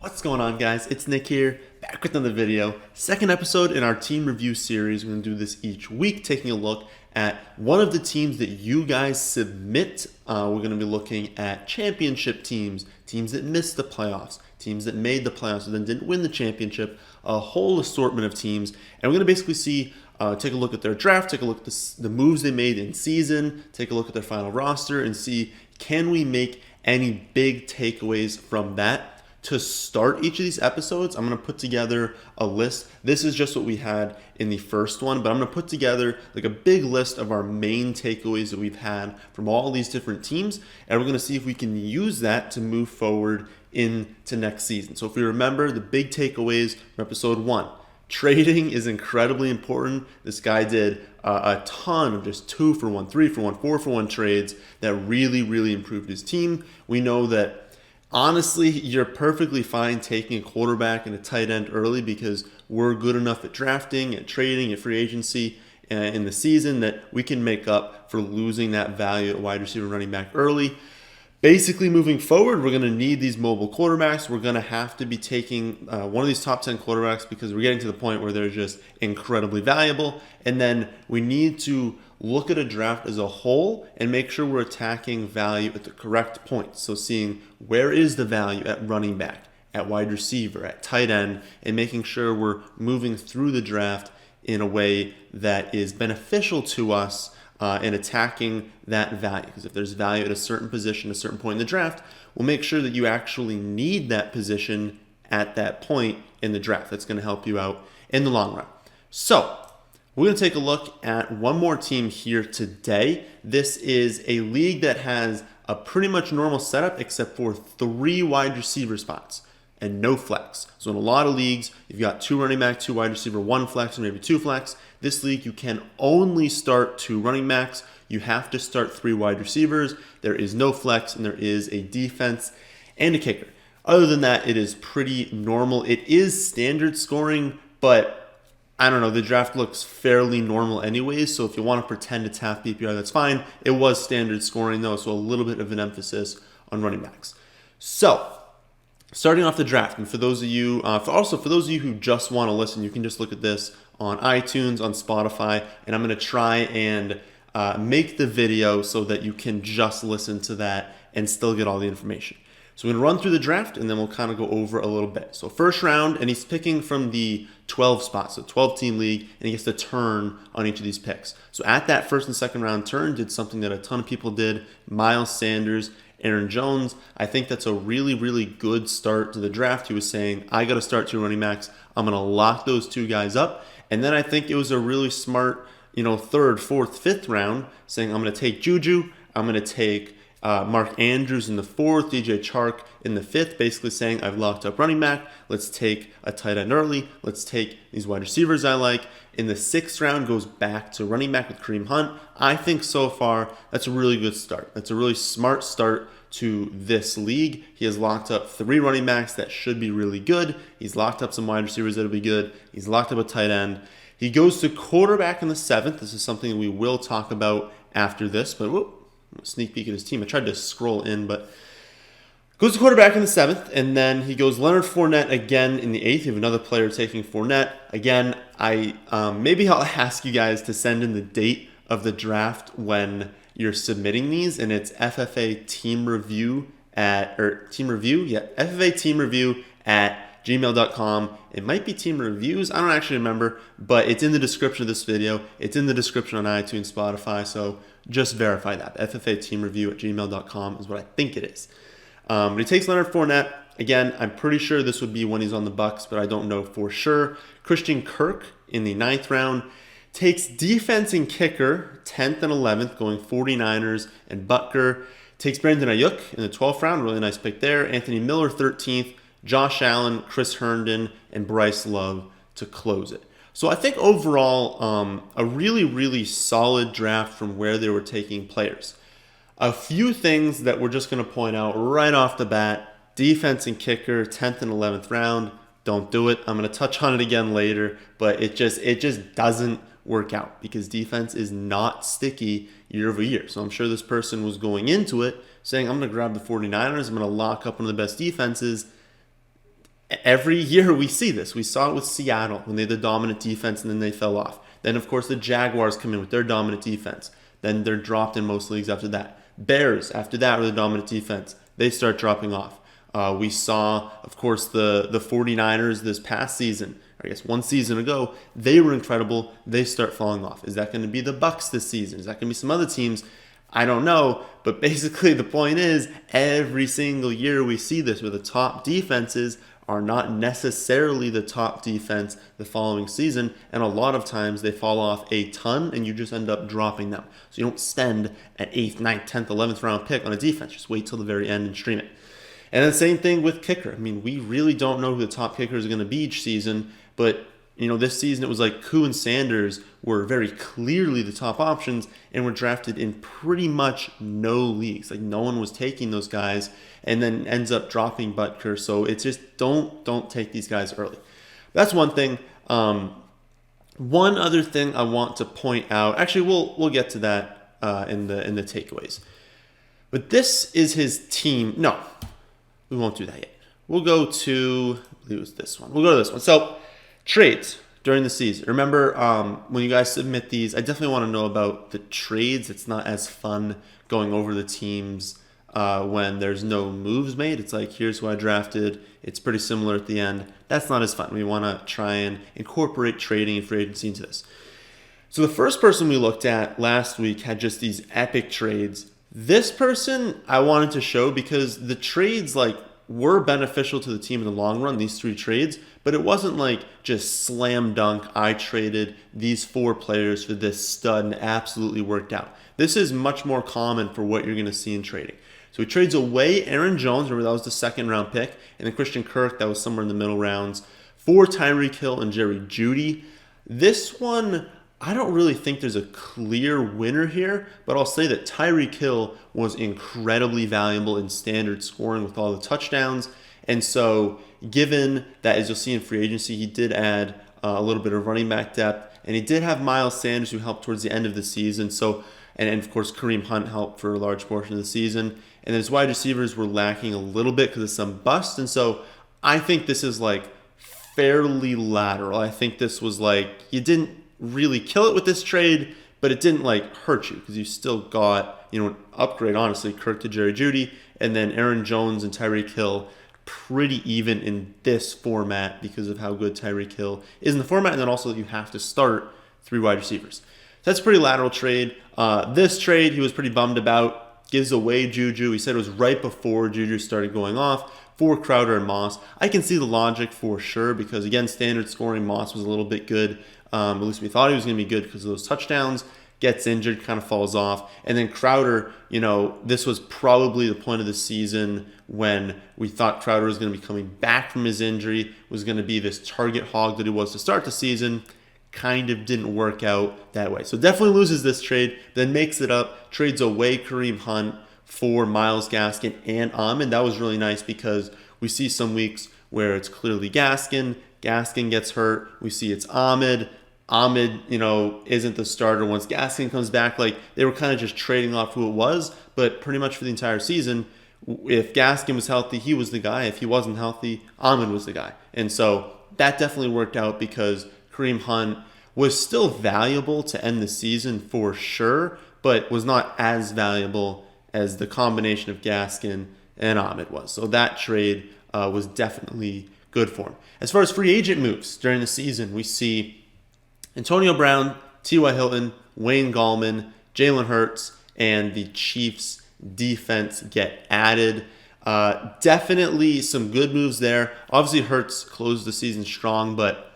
What's going on, guys? It's Nick here, back with another video. Second episode in our team review series. We're going to do this each week, taking a look at one of the teams that you guys submit. We're going to be looking at championship teams, teams that missed the playoffs, teams that made the playoffs and then didn't win the championship, a whole assortment of teams. And we're going to basically see, take a look at their draft, take a look at the moves they made in season, take a look at their final roster, and see, can we make any big takeaways from that? To start each of these episodes, I'm going to put together a list. This is just what we had in the first one, but I'm going to put together like a big list of our main takeaways that we've had from all these different teams, and we're going to see if we can use that to move forward into next season. So if we remember the big takeaways from episode 1, trading is incredibly important. This guy did a ton of just 2-for-1, 3-for-1, 4-for-1 trades that really improved his team. We know that honestly, you're perfectly fine taking a quarterback and a tight end early because we're good enough at drafting, at trading, at free agency in the season that we can make up for losing that value at wide receiver and running back early. Basically, moving forward, we're going to need these mobile quarterbacks. We're going to have to be taking one of these top 10 quarterbacks because we're getting to the point where they're just incredibly valuable. And then we need to look at a draft as a whole and make sure we're attacking value at the correct points. So seeing where is the value at running back, at wide receiver, at tight end, and making sure we're moving through the draft in a way that is beneficial to us and attacking that value. Because if there's value at a certain position, a certain point in the draft, we'll make sure that you actually need that position at that point in the draft. That's going to help you out in the long run. So we're going to take a look at one more team here today. This is a league that has a pretty much normal setup except for 3 wide receiver spots and no flex. So in a lot of leagues, you've got 2 running back, 2 wide receiver, 1 flex, or maybe 2 flex. This league, you can only start 2 running backs. You have to start 3 wide receivers. There is no flex, and there is a defense and a kicker. Other than that, it is pretty normal. It is standard scoring, but I don't know, the draft looks fairly normal anyways, so if you want to pretend it's half PPR, that's fine. It was standard scoring though, so a little bit of an emphasis on running backs. So, starting off the draft, and for those of you, for those of you who just want to listen, you can just look at this on iTunes, on Spotify, and I'm going to try and make the video so that you can just listen to that and still get all the information. So we're going to run through the draft, and then we'll kind of go over a little bit. So first round, and he's picking from the 12 spots, so 12-team league, and he gets to turn on each of these picks. So at that first and second round turn, did something that a ton of people did, Miles Sanders, Aaron Jones. I think that's a really good start to the draft. He was saying, I got to start 2 running backs. I'm going to lock those 2 guys up. And then I think it was a really smart, third, fourth, fifth round, saying, I'm going to take Juju, I'm going to take Mark Andrews in the 4th, DJ Chark in the 5th, basically saying I've locked up running back. Let's take a tight end early. Let's take these wide receivers I like. In the 6th round, goes back to running back with Kareem Hunt. I think so far that's a really good start. That's a really smart start to this league. He has locked up 3 running backs that should be really good. He's locked up some wide receivers that'll be good. He's locked up a tight end. He goes to quarterback in the 7th. This is something we will talk about after this, but sneak peek at his team. I tried to scroll in, but goes to quarterback in the 7th, and then he goes Leonard Fournette again in the 8th. You have another player taking Fournette. Again, maybe I'll ask you guys to send in the date of the draft when you're submitting these, and it's FFA Team Review FFA Team Review at gmail.com. It might be Team Reviews. I don't actually remember, but it's in the description of this video. It's in the description on iTunes, Spotify, so just verify that. FFA Team Review at gmail.com is what I think it is. But he takes Leonard Fournette. Again, I'm pretty sure this would be when he's on the Bucs, but I don't know for sure. Christian Kirk in the 9th round. Takes defense and kicker, 10th and 11th, going 49ers and Butker. Takes Brandon Ayuk in the 12th round, really nice pick there. Anthony Miller, 13th. Josh Allen, Chris Herndon, and Bryce Love to close it. So I think overall, a really solid draft from where they were taking players. A few things that we're just going to point out right off the bat. Defense and kicker, 10th and 11th round. Don't do it. I'm going to touch on it again later, but it just doesn't work out because defense is not sticky year over year. So I'm sure this person was going into it saying, I'm going to grab the 49ers. I'm going to lock up one of the best defenses. every year we see this. We saw it with Seattle when they had the dominant defense and then they fell off. Then, of course, the Jaguars come in with their dominant defense. Then they're dropped in most leagues after that. Bears, after that, with the dominant defense, they start dropping off. We saw, of course, the 49ers this past season, I guess one season ago. They were incredible. They start falling off. Is that going to be the Bucks this season? Is that going to be some other teams? I don't know. But basically the point is, every single year we see this where the top defenses are not necessarily the top defense the following season, and a lot of times they fall off a ton and you just end up dropping them. So you don't spend an 8th, 9th, 10th, 11th round pick on a defense. Just wait till the very end and stream it. And the same thing with kicker. I mean, we really don't know who the top kickers are going to be each season, but this season it was like Koo and Sanders were very clearly the top options and were drafted in pretty much no leagues. Like no one was taking those guys, and then ends up dropping Butker. So it's just don't take these guys early. That's one thing. One other thing I want to point out. Actually, we'll get to that in the takeaways. But this is his team. No, we won't do that yet. We'll go to, I believe it was this one. We'll go to this one. So trades during the season. Remember, when you guys submit these, I definitely want to know about the trades. It's not as fun going over the teams when there's no moves made. It's like, here's who I drafted. It's pretty similar at the end. That's not as fun. We want to try and incorporate trading and free agency into this. So the first person we looked at last week had just these epic trades. This person I wanted to show because the trades were beneficial to the team in the long run, these 3 trades, but it wasn't like just slam dunk, I traded these 4 players for this stud and it absolutely worked out. This is much more common for what you're going to see in trading. So he trades away Aaron Jones, remember that was the 2nd round pick, and then Christian Kirk, that was somewhere in the middle rounds, for Tyreek Hill and Jerry Jeudy. This one, I don't really think there's a clear winner here, but I'll say that Tyreek Hill was incredibly valuable in standard scoring with all the touchdowns. And so given that, as you'll see in free agency, he did add a little bit of running back depth, and he did have Miles Sanders who helped towards the end of the season. So, and of course, Kareem Hunt helped for a large portion of the season. And his wide receivers were lacking a little bit because of some busts. And so I think this is fairly lateral. I think this was you didn't really kill it with this trade, but it didn't hurt you because you still got an upgrade, honestly, Kirk to Jerry Jeudy, and then Aaron Jones and Tyreek Hill pretty even in this format because of how good Tyreek Hill is in the format, and then also you have to start 3 wide receivers. So that's a pretty lateral trade. This trade he was pretty bummed about. Gives away Juju. He said it was right before Juju started going off for Crowder and Moss. I can see the logic for sure because, again, standard scoring, Moss was a little bit good. At least we thought he was going to be good because of those touchdowns. Gets injured, kind of falls off. And then Crowder, this was probably the point of the season when we thought Crowder was going to be coming back from his injury, was going to be this target hog that he was to start the season. Kind of didn't work out that way. So definitely loses this trade, then makes it up, trades away Kareem Hunt for Myles Gaskin and Ahmed. That was really nice because we see some weeks where it's clearly Gaskin gets hurt. We see it's Ahmed, isn't the starter once Gaskin comes back. They were kind of just trading off who it was, but pretty much for the entire season, if Gaskin was healthy, he was the guy. If he wasn't healthy, Ahmed was the guy. And so that definitely worked out because Kareem Hunt was still valuable to end the season for sure, but was not as valuable as the combination of Gaskin and Ahmed was. So that trade was definitely good for him. As far as free agent moves during the season, we see Antonio Brown, T.Y. Hilton, Wayne Gallman, Jalen Hurts, and the Chiefs defense get added. Definitely some good moves there. Obviously, Hurts closed the season strong, but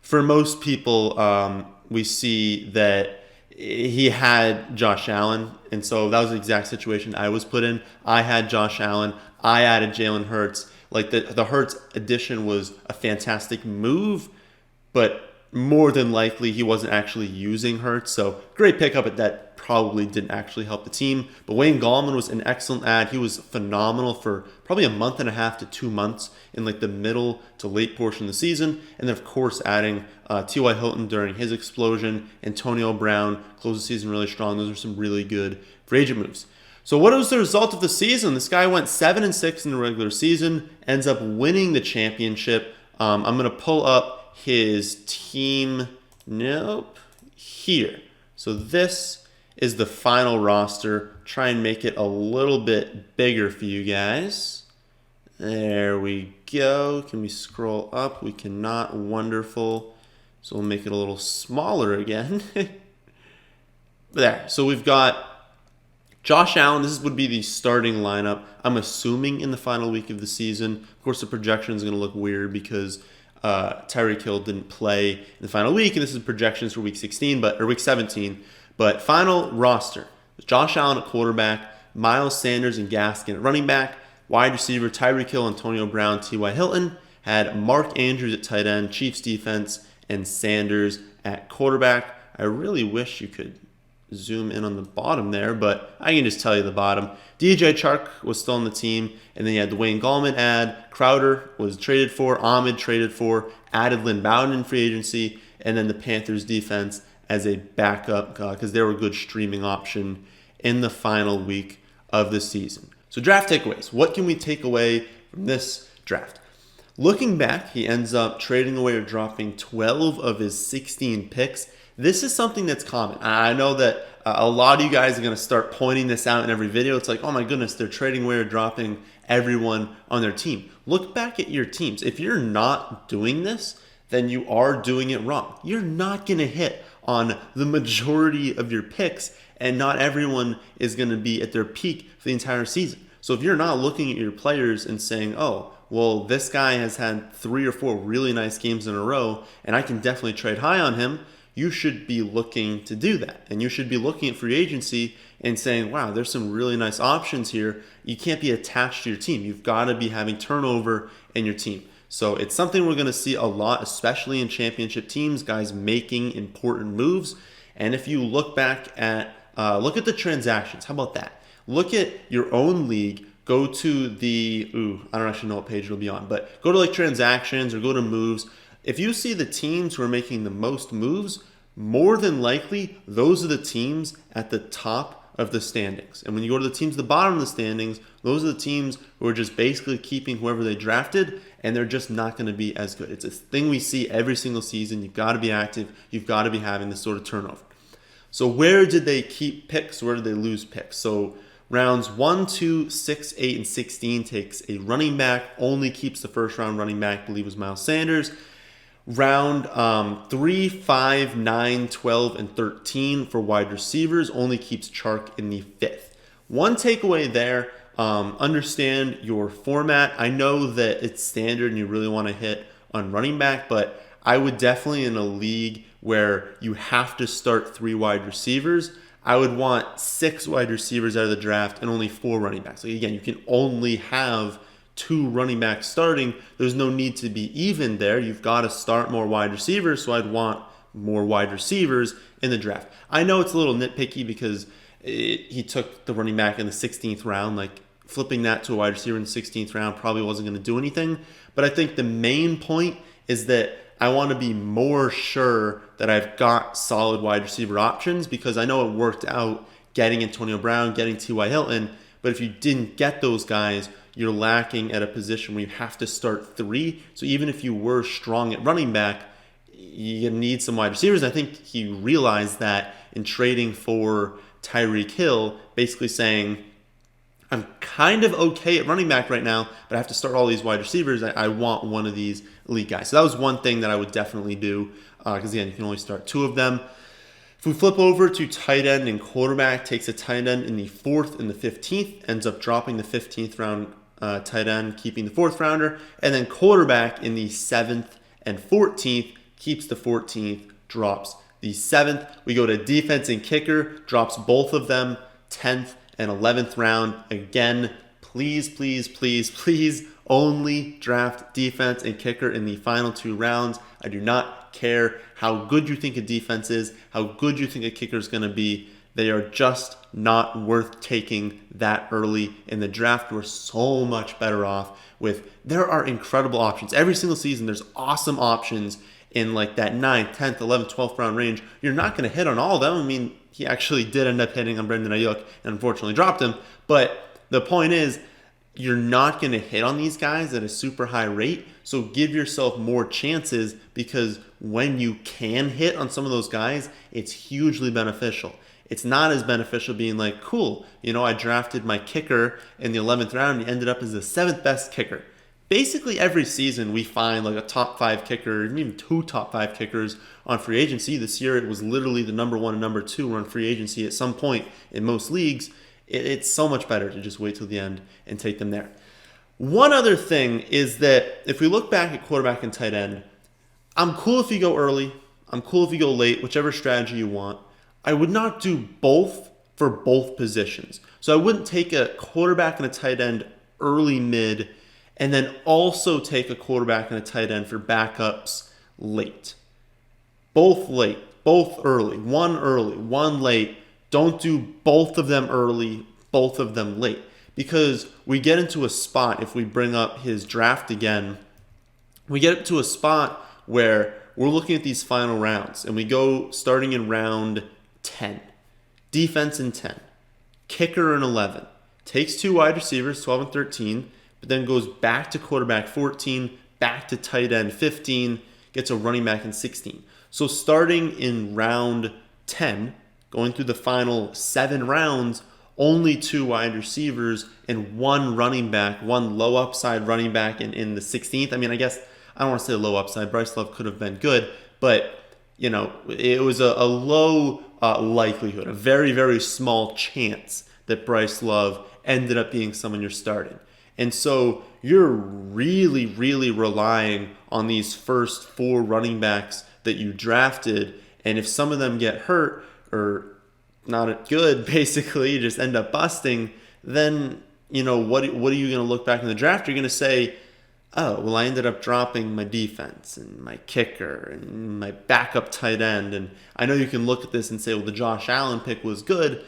for most people, we see that he had Josh Allen, and so that was the exact situation I was put in. I had Josh Allen. I added Jalen Hurts. The Hurts addition was a fantastic move, but more than likely he wasn't actually using Hurts. So great pickup, but that probably didn't actually help the team. But Wayne Gallman was an excellent add. He was phenomenal for probably a month and a half to 2 months in the middle to late portion of the season. And then, of course, adding T.Y. Hilton during his explosion. Antonio Brown closed the season really strong. Those are some really good free agent moves. So what was the result of the season? This guy went 7-6 in the regular season, ends up winning the championship. I'm going to pull up his team. Nope. Here. So this is the final roster. Try and make it a little bit bigger for you guys. There we go. Can we scroll up? We cannot. Wonderful. So we'll make it a little smaller again. There. So we've got Josh Allen. This would be the starting lineup, I'm assuming, in the final week of the season. Of course, the projection is going to look weird because Tyreek Hill didn't play in the final week, and this is projections for week 16, or week 17. But final roster: Josh Allen at quarterback, Miles Sanders and Gaskin at running back, wide receiver Tyreek Hill, Antonio Brown, T.Y. Hilton, had Mark Andrews at tight end, Chiefs defense, and Sanders at quarterback. I really wish you could zoom in on the bottom there, but I can just tell you the bottom. DJ Chark was still on the team, and then you had the Wayne Gallman ad. Crowder was traded for, Ahmed traded for, added Lynn Bowden in free agency, and then the Panthers defense as a backup because they were a good streaming option in the final week of the season. So draft takeaways. What can we take away from this draft? Looking back, he ends up trading away or dropping 12 of his 16 picks. This is something that's common. I know that a lot of you guys are going to start pointing this out in every video. It's like, oh my goodness, they're trading away or dropping everyone on their team. Look back at your teams. If you're not doing this, then you are doing it wrong. You're not going to hit on the majority of your picks, and not everyone is going to be at their peak for the entire season. So if you're not looking at your players and saying, oh, well, this guy has had 3 or 4 really nice games in a row, and I can definitely trade high on him, you should be looking to do that. And you should be looking at free agency and saying, wow, there's some really nice options here. You can't be attached to your team. You've got to be having turnover in your team. So it's something we're going to see a lot, especially in championship teams, guys making important moves. And if you look back at, look at the transactions. How about that? Look at your own league. Go to the, I don't actually know what page it'll be on, but go to like transactions or go to moves. If you see the teams who are making the most moves, more than likely, those are the teams at the top of the standings. And when you go to the teams at the bottom of the standings, those are the teams who are just basically keeping whoever they drafted, and they're just not going to be as good. It's a thing we see every single season. You've got to be active. You've got to be having this sort of turnover. So where did they keep picks? Where did they lose picks? So rounds 1, 2, 6, 8, and 16 takes a running back, only keeps the first round running back, I believe was Miles Sanders. Round 3, 5, 9, 12, and 13 for wide receivers only keeps Chark in the 5th. One takeaway there, understand your format. I know that it's standard and you really want to hit on running back, but I would definitely, in a league where you have to start 3 wide receivers, I would want 6 wide receivers out of the draft and only 4 running backs. Like again, you can only have 2 running backs starting. There's no need to be even there. You've got to start more wide receivers, so I'd want more wide receivers in the draft. I know it's a little nitpicky because he took the running back in the 16th round. Like flipping that to a wide receiver in the 16th round probably wasn't going to do anything. But I think the main point is that I want to be more sure that I've got solid wide receiver options, because I know it worked out getting Antonio Brown, getting T.Y. Hilton, but if you didn't get those guys, you're lacking at a position where you have to start 3. So even if you were strong at running back, you need some wide receivers. I think he realized that in trading for Tyreek Hill, basically saying, I'm kind of okay at running back right now, but I have to start all these wide receivers. I want one of these elite guys. So that was one thing that I would definitely do, because again, you can only start 2 of them. If we flip over to tight end and quarterback, takes a tight end in the 4th and the 15th, ends up dropping the 15th round tight end, keeping the 4th rounder, and then quarterback in the 7th and 14th, keeps the 14th, drops the 7th. We go to defense and kicker, drops both of them, 10th and 11th round. Again, please, please, please, please only draft defense and kicker in the final 2 rounds. I do not care how good you think a defense is, how good you think a kicker is going to be. They are just not worth taking that early in the draft. We're so much better off with, there are incredible options. Every single season, there's awesome options in like that 9th, 10th, 11th, 12th round range. You're not going to hit on all of them. I mean, he actually did end up hitting on Brandon Ayuk and unfortunately dropped him. But the point is, you're not going to hit on these guys at a super high rate. So give yourself more chances, because when you can hit on some of those guys, it's hugely beneficial. It's not as beneficial being like, cool, I drafted my kicker in the 11th round and he ended up as the 7th best kicker. Basically every season we find like a top 5 kicker, even 2 top 5 kickers on free agency. This year it was literally the number 1 and number 2 were on free agency at some point in most leagues. It's so much better to just wait till the end and take them there. One other thing is that if we look back at quarterback and tight end, I'm cool if you go early. I'm cool if you go late, whichever strategy you want. I would not do both for both positions. So I wouldn't take a quarterback and a tight end early, mid, and then also take a quarterback and a tight end for backups late. Both late, both early, one late. Don't do both of them early, both of them late. Because we get into a spot, if we bring up his draft again, we get to a spot where we're looking at these final rounds and we go starting in round 10. Defense in 10. Kicker in 11. Takes 2 wide receivers, 12 and 13, but then goes back to quarterback 14, back to tight end 15, gets a running back in 16. So starting in round 10, going through the final 7 rounds, only 2 wide receivers and 1 running back, 1 low upside running back in the 16th. I mean, I guess I don't want to say low upside. Bryce Love could have been good, but it was a low likelihood, a very, very small chance that Bryce Love ended up being someone you're starting. And so you're really, really relying on these first 4 running backs that you drafted. And if some of them get hurt or not good, basically, you just end up busting, then, what are you going to look back in the draft? You're going to say, oh, well, I ended up dropping my defense and my kicker and my backup tight end. And I know you can look at this and say, well, the Josh Allen pick was good.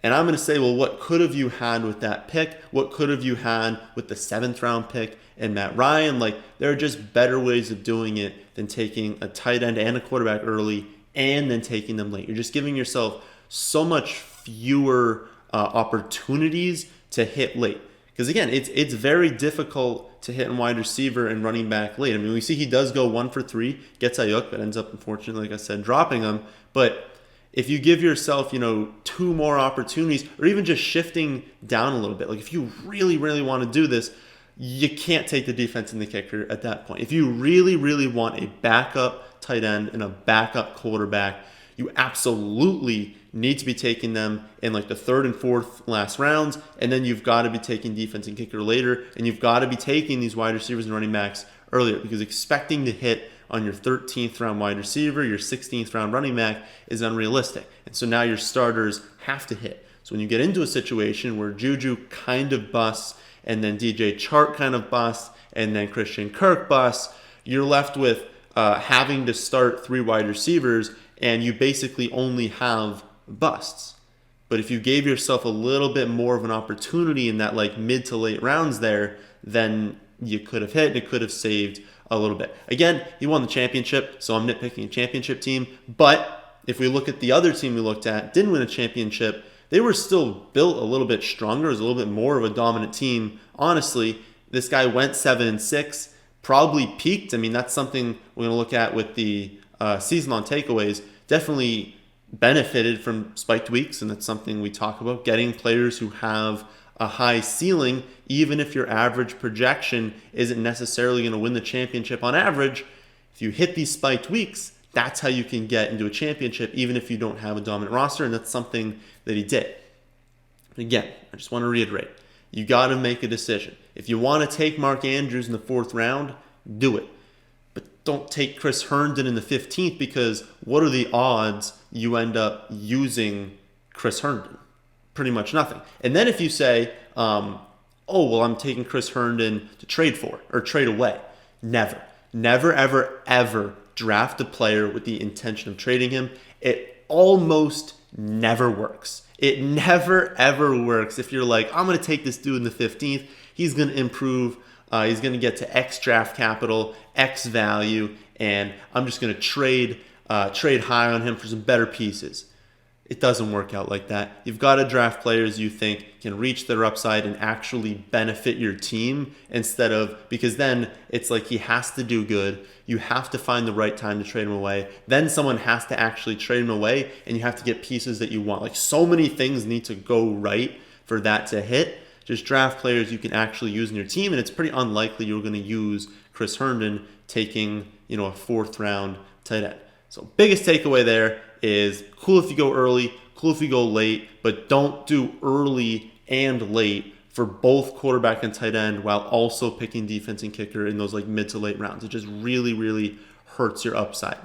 And I'm going to say, well, what could have you had with that pick? What could have you had with the 7th round pick and Matt Ryan? Like, there are just better ways of doing it than taking a tight end and a quarterback early and then taking them late. You're just giving yourself so much fewer opportunities to hit late. Because again, it's very difficult to hit in wide receiver and running back late. I mean, we see he does go 1 for 3, gets Ayuk, but ends up, unfortunately, like I said, dropping him. But if you give yourself, 2 more opportunities, or even just shifting down a little bit, like if you really, really want to do this, you can't take the defense and the kicker at that point. If you really, really want a backup tight end and a backup quarterback, you absolutely need to be taking them in like the 3rd and 4th last rounds, and then you've got to be taking defense and kicker later, and you've got to be taking these wide receivers and running backs earlier, because expecting to hit on your 13th round wide receiver, your 16th round running back is unrealistic. And so now your starters have to hit. So when you get into a situation where Juju kind of busts, and then DJ Chark kind of busts, and then Christian Kirk busts, you're left with having to start 3 wide receivers, and you basically only have busts. But if you gave yourself a little bit more of an opportunity in that like mid to late rounds there, then you could have hit and it could have saved a little bit. Again, he won the championship, so I'm nitpicking a championship team. But if we look at the other team we looked at, didn't win a championship, they were still built a little bit stronger. It was a little bit more of a dominant team. Honestly, this guy went 7-6, probably peaked. I mean, that's something we're going to look at with the season on takeaways. Definitely benefited from spiked weeks, and that's something we talk about, getting players who have a high ceiling, even if your average projection isn't necessarily going to win the championship on average. If you hit these spiked weeks, that's how you can get into a championship, even if you don't have a dominant roster, and that's something that he did. Again, I just want to reiterate, you got to make a decision. If you want to take Mark Andrews in the 4th round, do it. But don't take Chris Herndon in the 15th, because what are the odds you end up using Chris Herndon? Pretty much nothing. And then if you say, oh, well, I'm taking Chris Herndon to trade for or trade away. Never, ever, ever draft a player with the intention of trading him. It almost never works. It never, ever works. If you're like, I'm going to take this dude in the 15th, he's going to improve. He's going to get to X draft capital, X value, and I'm just going to trade high on him for some better pieces. It doesn't work out like that. You've got to draft players you think can reach their upside and actually benefit your team instead of, because then it's like he has to do good. You have to find the right time to trade him away. Then someone has to actually trade him away and you have to get pieces that you want. Like so many things need to go right for that to hit. Just draft players you can actually use in your team, and it's pretty unlikely you're going to use Chris Herndon taking, a 4th round tight end. So biggest takeaway there is cool if you go early, cool if you go late, but don't do early and late for both quarterback and tight end while also picking defense and kicker in those like mid to late rounds. It just really, really hurts your upside.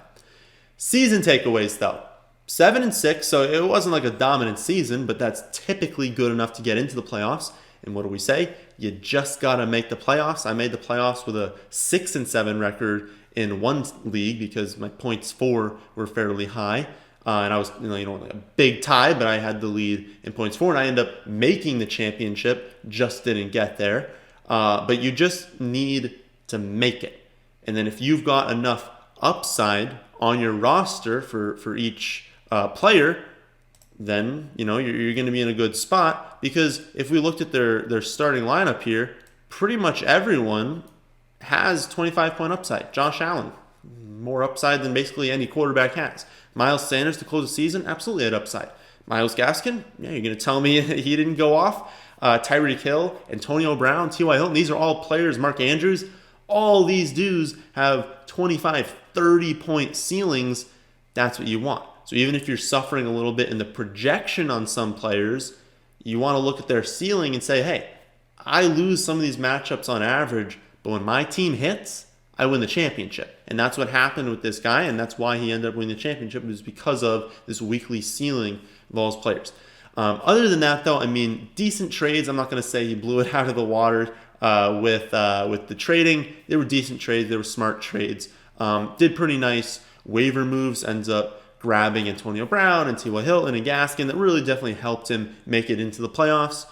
Season takeaways though. 7-6, so it wasn't like a dominant season, but that's typically good enough to get into the playoffs. And what do we say? You just got to make the playoffs. I made the playoffs with a 6-7 record in one league because my points for were fairly high. And I was, like a big tie, but I had the lead in points for, and I ended up making the championship, just didn't get there. But you just need to make it. And then if you've got enough upside on your roster for each player, then you're going to be in a good spot, because if we looked at their starting lineup here, pretty much everyone has 25-point upside. Josh Allen, more upside than basically any quarterback has. Miles Sanders to close the season, absolutely had upside. Myles Gaskin, yeah, you're going to tell me he didn't go off. Tyreek Hill, Antonio Brown, T.Y. Hilton, these are all players. Mark Andrews, all these dudes have 25, 30-point ceilings. That's what you want. So even if you're suffering a little bit in the projection on some players, you want to look at their ceiling and say, hey, I lose some of these matchups on average, but when my team hits, I win the championship. And that's what happened with this guy, and that's why he ended up winning the championship, was because of this weekly ceiling of all his players. Other than that, though, decent trades. I'm not going to say he blew it out of the water with the trading. They were decent trades. They were smart trades. Did pretty nice waiver moves, ends up grabbing Antonio Brown and T.Y. Hilton and Gaskin. That really definitely helped him make it into the playoffs.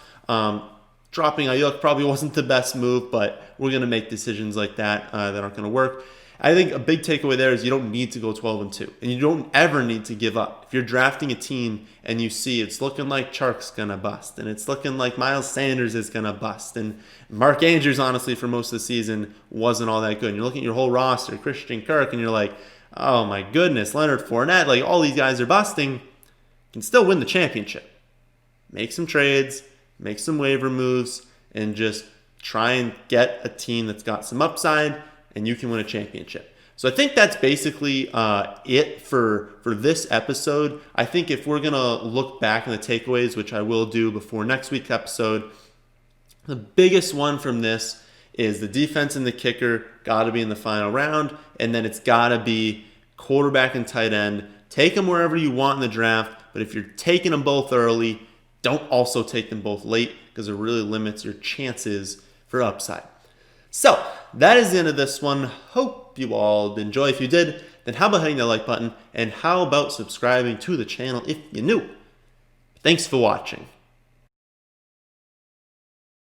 Dropping Ayuk probably wasn't the best move, but we're going to make decisions like that that aren't going to work. I think a big takeaway there is you don't need to go 12-2, and you don't ever need to give up. If you're drafting a team and you see it's looking like Chark's going to bust, and it's looking like Miles Sanders is going to bust, and Mark Andrews, honestly, for most of the season wasn't all that good. And you're looking at your whole roster, Christian Kirk, and you're like, oh my goodness, Leonard Fournette, like all these guys are busting, you can still win the championship. Make some trades, make some waiver moves, and just try and get a team that's got some upside, and you can win a championship. So I think that's basically it for this episode. I think if we're going to look back on the takeaways, which I will do before next week's episode, the biggest one from this is the defense and the kicker got to be in the final round, and then it's got to be quarterback and tight end. Take them wherever you want in the draft, but if you're taking them both early, don't also take them both late, because it really limits your chances for upside. So that is the end of this one. Hope you all enjoy. If you did, then how about hitting the like button, and how about subscribing to the channel if you're new? Thanks for watching.